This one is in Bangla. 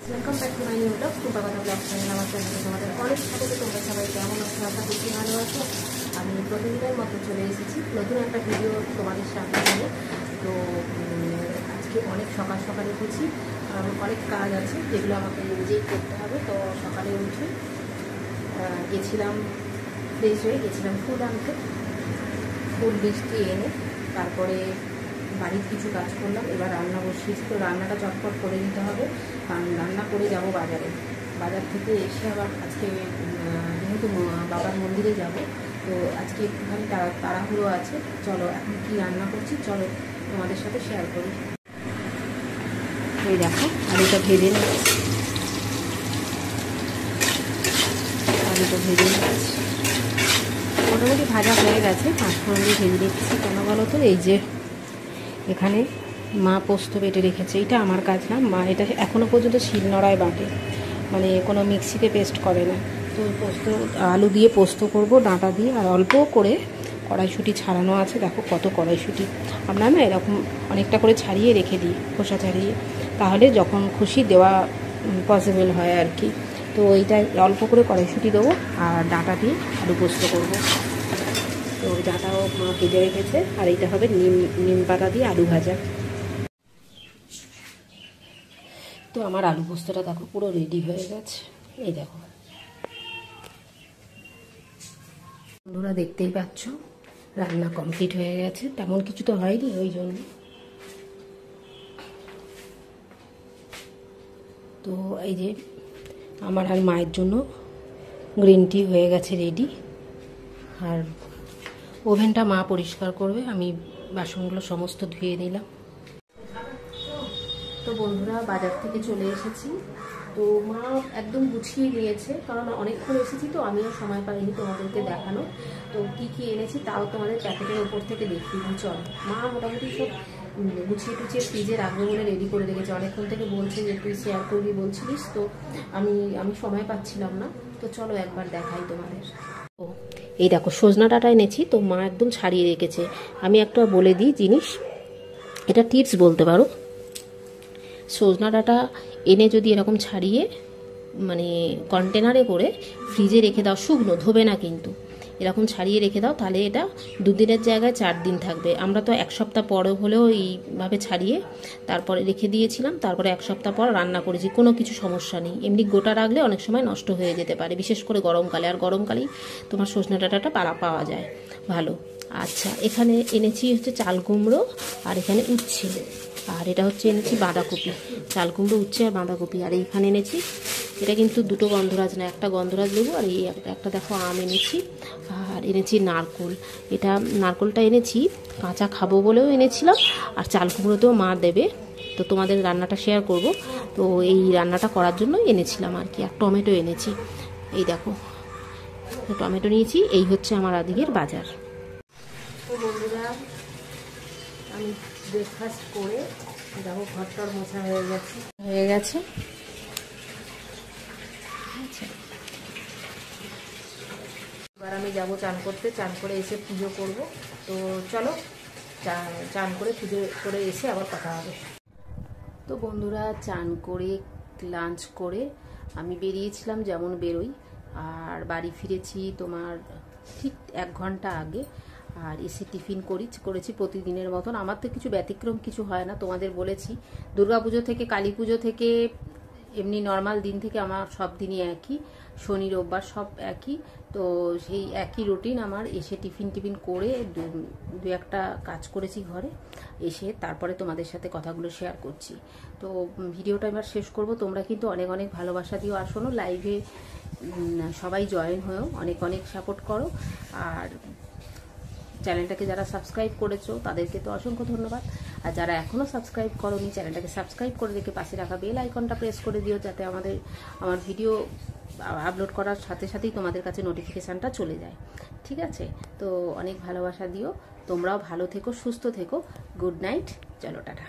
Welcome back to my new blog Tumpa কথা ব্লগ চ্যানেল। আমার চ্যানেলে তোমাদের অনেক স্বাগত। তোমরা সবাই কেমন আছো? আশা করছি ভালো আছো। আমি প্রতিদিনের মতো চলে এসেছি নতুন একটা ভিডিও তোমাদের সামনে নিয়ে। তো আজকে অনেক সকাল সকাল উঠেছি, অনেক কাজ আছে যেগুলো আমাকে নিজেই করতে হবে। তো সকালে উঠে গেছিলাম, ফ্রেশ হয়ে গেছিলাম ফুল আনতে। ফুল বৃষ্টি এনে তারপরে বাড়ির কিছু কাজ করলাম। এবার রান্না বসিয়েছি, তো রান্নাটা চটপট করে দিতে হবে কারণ রান্না করে যাব বাজারে। বাজার থেকে এসে আবার আজকে যেহেতু বাবার মন্দিরে যাব, তো আজকে একটুখানি তাড়াহুড়ো আছে। চলো এখন কি রান্না করছি চলো তোমাদের সাথে শেয়ার করি। এই দেখো আলুটা ভেজে নিচ্ছি, মোটামুটি ভাজা হয়ে গেছে। পাঁচফোড়ন দিয়ে ভেজে নিচ্ছি। কেন বলো তো, এই যে এখানে মা পোস্ত বেটে রেখেছে। এটা আমার কাজ না, মা এটা এখনও পর্যন্ত শিলনোড়ায় বাটে, মানে কোনো মিক্সিতে পেস্ট করে না। তো পোস্ত আলু দিয়ে পোস্ত করব ডাঁটা দিয়ে, আর অল্প করে কড়াইশুঁটি ছাড়ানো আছে। দেখো কত কড়াইশুঁটি, আমরা না এরকম অনেকটা করে ছাড়িয়ে রেখে দিই, খোসা ছাড়িয়ে, তাহলে যখন খুশি দেওয়া পসিবল হয় আর কি। তো এইটা অল্প করে কড়াইশুঁটি দেবো আর ডাঁটা দিয়ে আলু পোস্ত করব। তো ডাঁটাও মা ভেজে রেখেছে, আর এইটা হবে নিম পাতা দিয়ে আলু ভাজা। তো আমার আলু পোস্তটা দেখো পুরো রেডি হয়ে গেছে। এই দেখো বন্ধুরা, দেখতেই পাচ্ছ রান্না কমপ্লিট হয়ে গেছে। তেমন কিছু তো হয়নি, ওই জন্য। তো এই যে আমার আর মায়ের জন্য গ্রিন টি হয়ে গেছে রেডি। আর ওভেনটা মা পরিষ্কার করবে, আমি বাসনগুলো সমস্ত ধুয়ে নিলাম। তো বন্ধুরা, বাজার থেকে চলে এসেছি। তো মা একদম গুছিয়ে নিয়েছে, কারণ অনেকক্ষণ এসেছি তো আমিও সময় পাইনি তোমাদেরকে দেখানো। তো কি কি এনেছি তাও তোমাদের প্যাকেটের ওপর থেকে দেখিয়ে দিই। চল, মা মোটামুটি সব গুছিয়ে টুছিয়ে ফ্রিজে রাখবে বলে রেডি করে রেখেছে। অনেকক্ষণ থেকে বলছে যে তুই শেয়ার করবি বলছিলিস, তো আমি সময় পাচ্ছিলাম না। তো চলো একবার দেখাই তোমাদের। ও এই দেখো সজনা ডাঁটা এনেছি, তো মা একদম ছাড়িয়ে রেখেছে। আমি একটা বলে দিই জিনিস, এটা টিপস বলতে পারো। সজনা ডাঁটা এনে যদি এরকম ছাড়িয়ে মানে কন্টেনারে করে ফ্রিজে রেখে দাও, শুকনো ধোবে না কিন্তু, এরকম ছাড়িয়ে রেখে দাও, তাহলে এটা 2 দিনের জায়গায় 4 দিন থাকবে। আমরা তো 1 সপ্তাহ পরে হলেও এইভাবে ছাড়িয়ে তারপরে রেখে দিয়েছিলাম, তারপরে 1 সপ্তাহ পর রান্না করেছি, কোনো কিছু সমস্যা নেই। এমনি গোটা রাখলে অনেক সময় নষ্ট হয়ে যেতে পারে, বিশেষ করে গরমকালে, আর গরমকালেই তোমার সজনা ডাঁটাটা পাওয়া যায় ভালো। আচ্ছা, এখানে এনেছি হচ্ছে চাল কুমড়ো, আর এখানে উচ্ছে, আর এটা হচ্ছে এনেছি বাঁধাকপি। চাল কুমড়ো, উচ্ছে আর বাঁধাকপি। আর এইখানে এনেছি, এটা কিন্তু 2টো গন্ধরাজ না, একটা গন্ধরাজ লেবু, আর এই একটা দেখো আম এনেছি। আর এনেছি নারকোল। এটা নারকোলটা এনেছি কাঁচা খাবো বলেও এনেছিলাম, আর চাল কুমড়োতেও মা দেবে, তো তোমাদের রান্নাটা শেয়ার করব। তো এই রান্নাটা করার জন্য এনেছিলাম আর কি। আর টমেটো এনেছি, এই দেখো টমেটো নিয়েছি। এই হচ্ছে আমার আজকের বাজার। তো বন্ধুরা, আমি ব্রেকফাস্ট করে দেখো ঘরটার মোছা হয়ে গেছে। এবার আমি যাবো চান করতে, চান করে এসে পুজো করব। তো চলো চান করে পুজো করে এসে আবার কথা হবে। তো বন্ধুরা, চান করে লাঞ্চ করে আমি বেরিয়েছিলাম যেমন বেরোই, আর বাড়ি ফিরেছি তোমার ঠিক 1 ঘন্টা আগে। আর এসে টিফিন করেছি প্রতিদিনের মতন। আমার তো কিছু ব্যতিক্রম কিছু হয় না, তোমাদের বলেছি। দুর্গাপুজো থেকে কালী পুজো থেকে এমনি নর্মাল দিন থেকে আমার সব দিনই একই, শনি রোববার সব একই। তো সেই একই রুটিন আমার। এসে টিফিন করে দু একটা কাজ করেছি ঘরে, এসে তারপরে তোমাদের সাথে কথাগুলো শেয়ার করছি। তো ভিডিওটা এবার শেষ করব। তোমরা কিন্তু অনেক অনেক ভালোবাসা দিও, আর শোনো লাইভে সবাই জয়েন হয়েও অনেক অনেক সাপোর্ট করো। আর চ্যানেলটাকে যারা সাবস্ক্রাইব করেছো তাদেরকে তো অসংখ্য ধন্যবাদ। আর যারা এখনও সাবস্ক্রাইব করোনি, চ্যানেলটাকে সাবস্ক্রাইব করে রেখে পাশে রাখা বেল আইকনটা প্রেস করে দিও, যাতে আমার ভিডিও আপলোড করার সাথে সাথেই তোমাদের কাছে নোটিফিকেশানটা চলে যায়। ঠিক আছে? তো অনেক ভালোবাসা দিও, তোমরাও ভালো থেকো, সুস্থ থেকো। গুড নাইট, চলো টাটা।